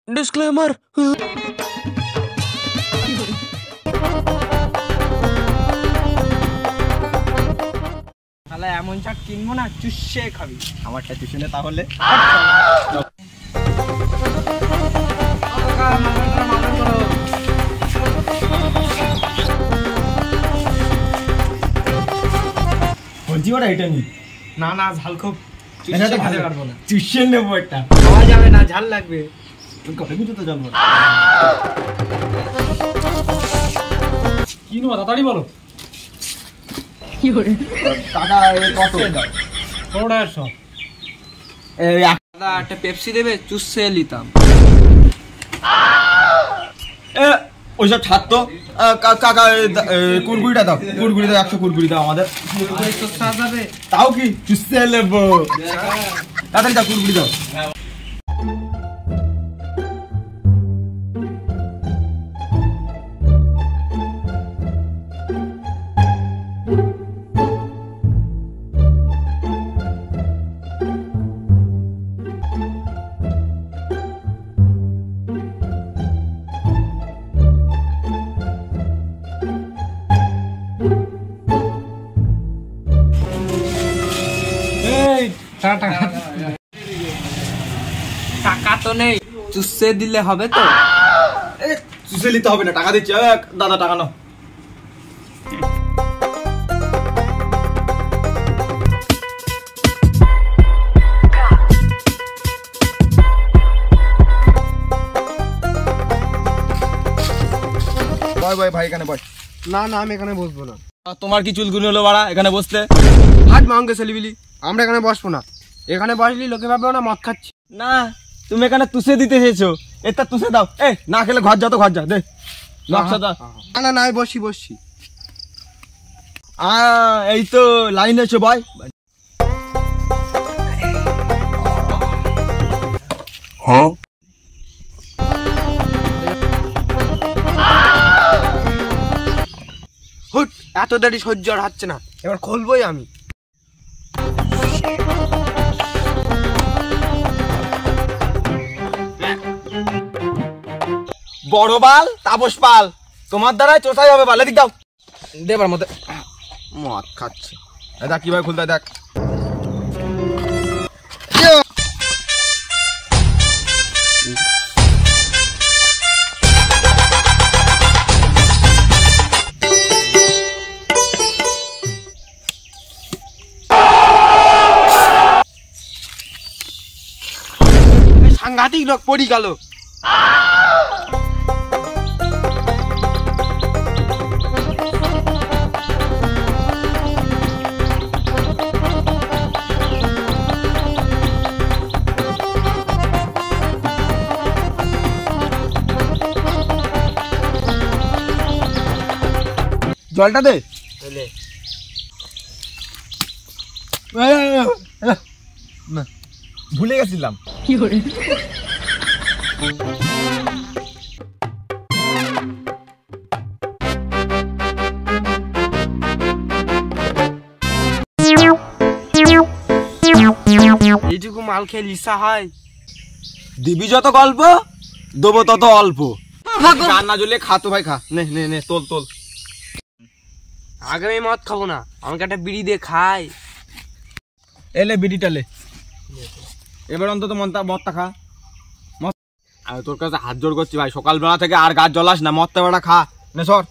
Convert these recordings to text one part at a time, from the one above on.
Disclaimer. তাহলে এমন চাট কিনবো না, চুষে খাবি। আমারটা চুষে তাহলে এটা নি। না না, ঝাল খুব, খেতে পারবো না, চুষে নেবো একটা। খাওয়া যাবে না, ঝাল লাগবে। তো জানবো কি নেবো তাড়াতাড়ি বলো। টাকা কত? দাদা একটা পেপসি দেবে, চুষে নিতাম। ওইসব ছাড়তো কাকা, কুরকুরিটা দাও, কুরকুরি দাও, 100 কুরকুরি দাও আমাদের। তাও কি চুষে নেবো, তাড়াতাড়ি দাও, কুরকুরি দাও। টাকা তো নেই, চুষে দিলে হবে তো? চুষে নিতে হবে না, টাকা দিচ্ছি। দাদা টাকা নাও। বয় ভাই, এখানে বয়। না না, আমি এখানে বসবো না। তোমার কি চুলগুলো হলো বাড়া এখানে বসতে? হাট মাঙ্গে ছেলেবিলি, আমরা এখানে বসবো না। এখানে বসলি লোকে ভাববে না মদ খাচ্ছি। না, তুমি এখানে তুষে দিতে এসেছো, এটা তুষে দাও। না খেলে ঘর যা, তো ঘর যা, দে নকশা দাও। না না, আমি বসি। এই তো লাইন এসো বয়। হ্যাঁ, হুট, এত দেরি সহ্য আর হচ্ছে না, এবার খুলবই আমি। বড় বাল, তাপস পাল, তোমার দ্বারাই চোষাই হবে বাল। এদিক দাও, দেবার মধ্যে মদ খাচ্ছে। দেখ কিভাবে খুলতে, দেখ। সাংঘাতিক লোক পড়ি গেল। জলটা দে। ভুলে গেছিলাম। এইটুকু মাল খেয়ে লিসা হয়? দিবি যত গল্প, দেবো তত অল্প। রান্না জলে খাতো ভাই, খা। নে নে নে, তোল তোল। আগে আমি মদ খাবো না, আমাকে একটা বিড়ি দিয়ে খাই। এলে বিড়িটা লে, এবার অন্তত মদটা খা। আমি তোর কাছে হাত জোর করছি ভাই, সকালবেলা থেকে আর গাছ জ্বলাস না, মদটা বেড়া খা। নে সর।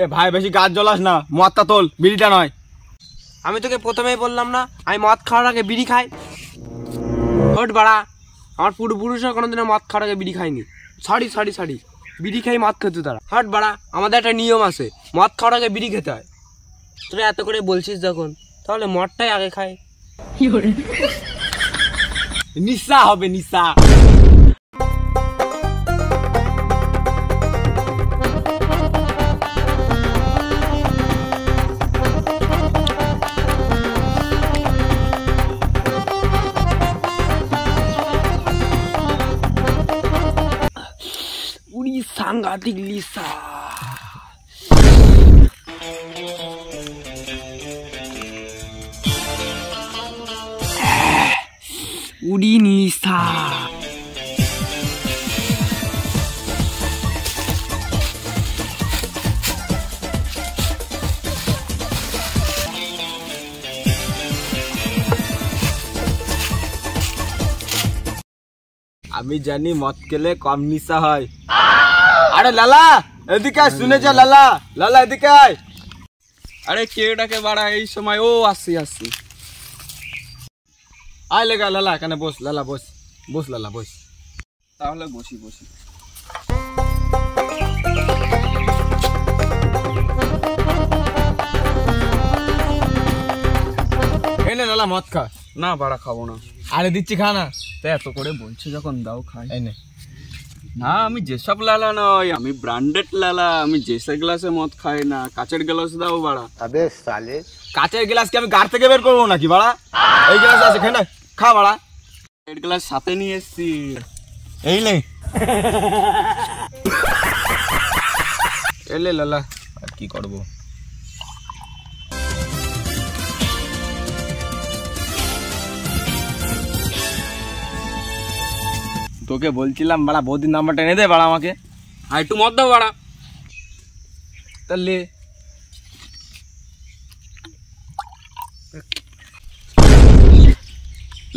এ ভাই, বেশি গাছ জ্বলাস না, মদটা তোল, বিড়িটা নয়। আমি তোকে প্রথমেই বললাম না, আমি মদ খাওয়ার আগে বিড়ি খাই। হট বাড়া, আমার পূর্বপুরুষরা কোনোদিনও মদ খাওয়ার আগে বিড়ি খায়নি। সরি, বিড়ি খাই মদ খেতে তারা। হট বাড়া, আমাদের একটা নিয়ম আছে, মদ খাওয়ার আগে বিড়ি খেতে হয়। তোরা এত করে বলছিস যখন, তাহলে মদটাই আগে খাই। নিশা হবে, নিশা। সাংঘাতিক লিসা। উড়ি নিশা। আমি জানি মদ খেলে কম নিশা হয়। আরে লালা এদিকে আয়, শুনেছ লালা? লালা এদিকে আয়। আরে কে ডাকে বাড়া এই সময়? ও আসছি আসছি। আয় লেগা লালা, এখানে বস। লালা বস, বস লালা বস। তাহলে বসি বসি। এই নে লালা মদ খা। না বাড়া খাবো না। আরে দিচ্ছি খা না। তা এত করে বলছে যখন দাও খাই। এই নে। না আমি যেসব লালা নয়, আমি ব্র্যান্ডেড লালা। আমি যেসে গ্লাসে মদ খাই না, কাচের গ্লাস দাও বাড়া। কাচের গ্লাস কি আমি গাড় থেকে বের করবো নাকি বাড়া? এই গ্লাস আছে, খেয়ে নে, খা বাড়া। এর গ্লাস সাথে নিয়ে এসছি। এই নে। এলে লালা, আর কি করবো? তোকে বলছিলাম বাড়া বৌদির নাম্বারটা এনে দে বাড়া আমাকে। আর একটু মদ দাও বাড়া। তাহলে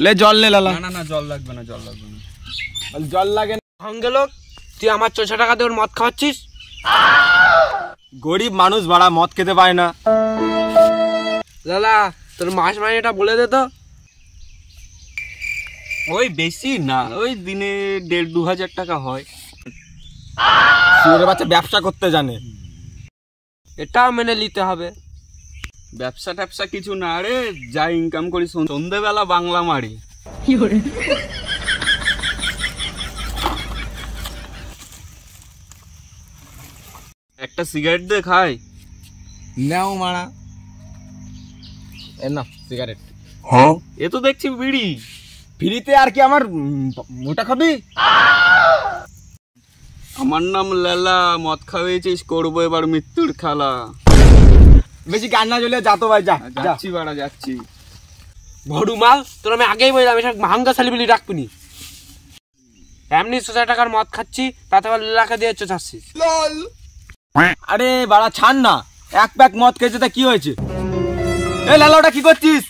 লে জল নে লালা। না না না, জল লাগবে না, জল লাগবে না। জল লাগে না। সঙ্গে লোক, তুই আমার 400 টাকা দিয়ে ওর মদ খাওয়াচ্ছিস? গরিব মানুষ বাড়া মদ খেতে পায় না। লালা তোর মাস মাইনেটা বলে দে তো। ওই বেশি না, ওই দিনে 1,500-2,000 টাকা হয়। শুয়োরের বাচ্চা ব্যবসা করতে জানে। এটাও মেনে নিতে হবে। ব্যবসা ট্যাবসা কিছু না রে, যা ইনকাম করি সন্ধ্যেবেলা বাংলা মারি। একটা সিগারেট দে খাই। নাও মারা। এ না সিগারেট। হ্যাঁ এ তো দেখছি বিড়ি। ফ্রিতে আর কি আমার মোটা খাবি? আমার নাম লালা, মদ খাওয়াইছিস, করবো এবার মৃত্যুর খেলা। বেশি গান না জ্বলে যা তো ভাই, যা যা। যাচ্ছি বাড়া যাচ্ছি। ভডু মাল, তোর আমি আগেই বললাম এসব ভাঙ্গা সালিবিলি রাখবিনি। এমনি 100 টাকার মদ খাচ্ছি, তাতে আবার লাখে দিয়ে চাচ্ছিস। আরে বাড়া ছাড় না, এক প্যাক মদ খেয়েছে তা কি হয়েছে? এই লালা ওটা কি করছিস?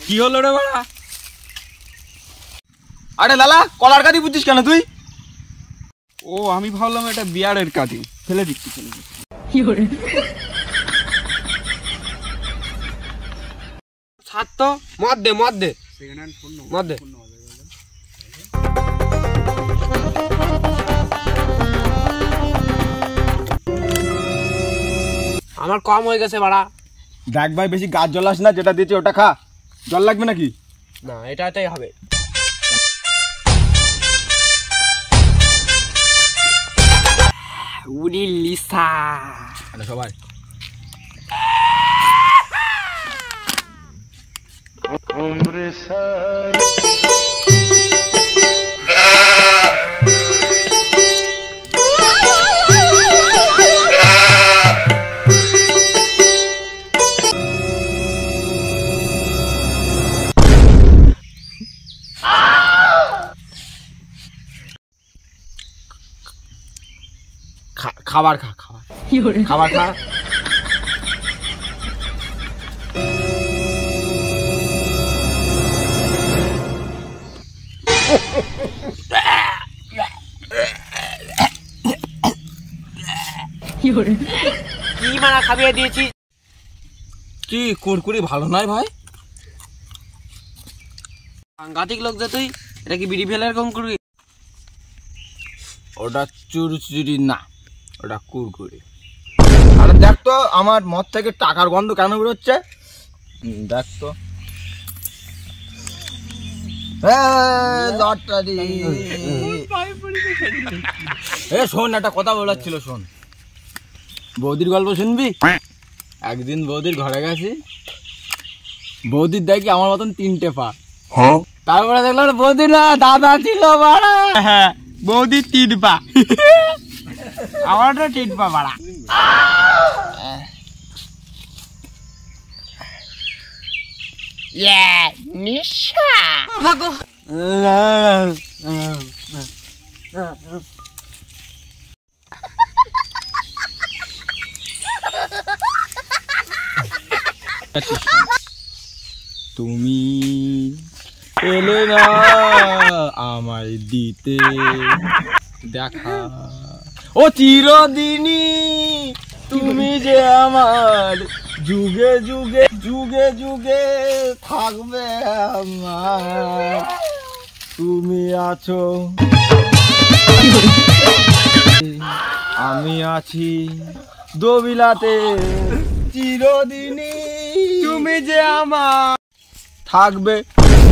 কি হলো রে বাড়া? আরে লালা কলার কাঁদি বুঝছিস কেন তুই? ও আমি ভাবলাম এটা বিয়ারের কাঁদি। ফেলে দিচ্ছি ফেলে দিচ্ছি। ছাড় তো, মদ দে মদ দে মদ দে। আমার কম হয়ে গেছে বাড়া। দেখ ভাই বেশি গাছ জ্বলাস না, যেটা দিয়েছি ওটা খা। জল লাগবে নাকি? না এটাতেই হবে। উড়ি লিসা। আরে সবাই খাবার খা, খাবার খাবার খা। কি মারা খাবিয়ে দিয়েছি? কি কুরকুরি ভালো নয় ভাই? সাংঘাতিক লোক যে তুই। এটা কি বিড়ি ফেলে এরকম করবি? ওটা চুরচুরি না, ওটা কুরকুরি। আরে দেখ তো আমার মদ থেকে টাকার গন্ধ কেন বেরোচ্ছে? দেখ তো। শোন একটা কথা বলার ছিল, শোন। বৌদির গল্প শুনবি? একদিন বৌদির ঘরে গেছি, বৌদির দেখি আমার মতন 3টে পা। তারপরে দেখলাম বৌদি না দাদা ছিল বাড়া। হ্যাঁ বৌদি 3 পা, আমারটা 3 পা বাড়া। ভাগো। তুমি এলে না আমায় দিতে দেখা, ও চিরদিনই তুমি যে আমার যুগে যুগে যুগে যুগে থাকবে আমার। তুমি আছো, আমি আছি দোবিলাতে, চিরদিনই তুমি যে আমার থাকবে।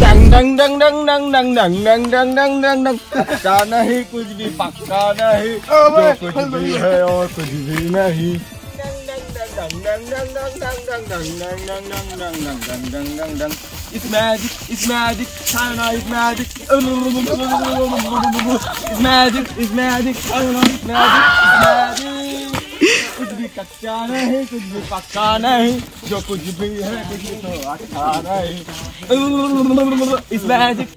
डंग डंग डंग डंग डंग डंग डंग डंग डंग डंग डंग डंग पक्का नहीं कुछ भी पक्का नहीं, जो कुछ भी है और कुछ भी नहीं। It's magic, it's magic, China is magic. It's magic, it's magic, China is magic, it's magic. कुछ भी कच्चा नहीं, कुछ भी पक्का नहीं, जो कुछ भी है कुछ भी तो अच्छा नहीं। It's magic.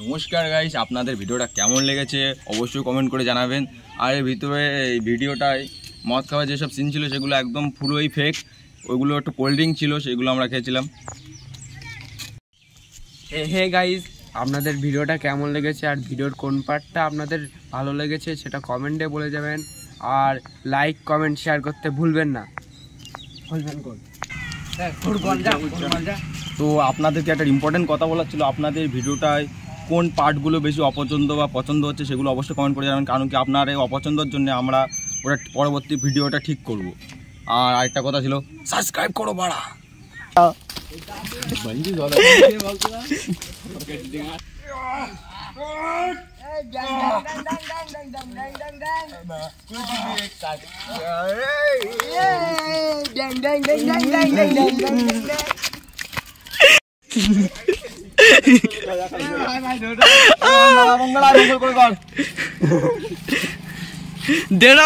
নমস্কার গাইস, আপনাদের ভিডিওটা কেমন লেগেছে অবশ্যই কমেন্ট করে জানাবেন। আর এর ভিতরে এই ভিডিওটায় মদ খাওয়ার যেসব সিন ছিল সেগুলো একদম পুরোই ফেক, ওইগুলো একটু কোল্ড ড্রিঙ্ক ছিল সেগুলো আমরা খেয়েছিলাম। হে গাইস, আপনাদের ভিডিওটা কেমন লেগেছে আর ভিডিওর কোন পার্টটা আপনাদের ভালো লেগেছে সেটা কমেন্টে বলে যাবেন। আর লাইক কমেন্ট শেয়ার করতে ভুলবেন না। তো আপনাদেরকে একটা ইম্পর্টেন্ট কথা বলার ছিল, আপনাদের ভিডিওটায় কোন পার্টগুলো বেশি অপছন্দ বা পছন্দ হচ্ছে সেগুলো অবশ্যই কমেন্ট করে জানাবেন, কারণ কি আপনার এই অপছন্দের জন্য আমরা ওটা পরবর্তী ভিডিওটা ঠিক করব। আর আরেকটা কথা ছিল, সাবস্ক্রাইব করো বাড়া। দেড়